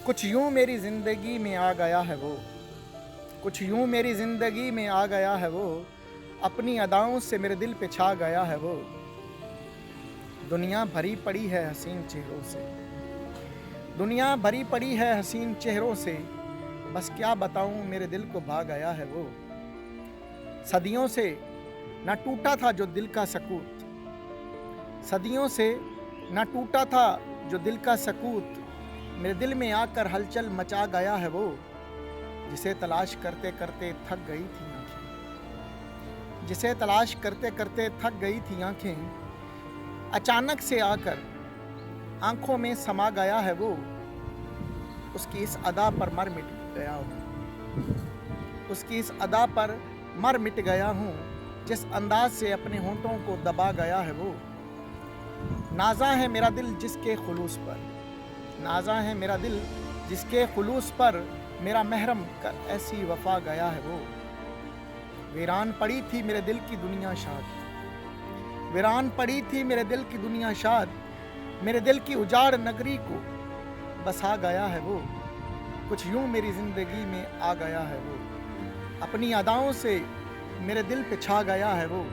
कुछ यूं मेरी जिंदगी में आ गया है वो, कुछ यूं मेरी जिंदगी में आ गया है वो, अपनी अदाओं से मेरे दिल पे छा गया है वो। दुनिया भरी पड़ी है हसीन चेहरों से, दुनिया भरी पड़ी है हसीन चेहरों से, बस क्या बताऊं मेरे दिल को भा गया है वो। सदियों से ना टूटा था जो दिल का सकूत, सदियों से ना टूटा था जो दिल का सकूत, मेरे दिल में आकर हलचल मचा गया है वो। जिसे तलाश करते करते थक गई थी आंखें, जिसे तलाश करते करते थक गई थी आंखें, अचानक से आकर आंखों में समा गया है वो। उसकी इस अदा पर मर मिट गया हूँ, उसकी इस अदा पर मर मिट गया हूँ, जिस अंदाज से अपने होंठों को दबा गया है वो। नाज़ा है मेरा दिल जिसके खुलूस पर, नाज़ा है मेरा दिल जिसके खुलूस पर, मेरा महरम कर ऐसी वफा गया है वो। वीरान पड़ी थी मेरे दिल की दुनिया शाद, वीरान पड़ी थी मेरे दिल की दुनिया शाद, मेरे दिल की उजाड़ नगरी को बसा गया है वो। कुछ यूं मेरी जिंदगी में आ गया है वो, अपनी अदाओं से मेरे दिल पे छा गया है वो।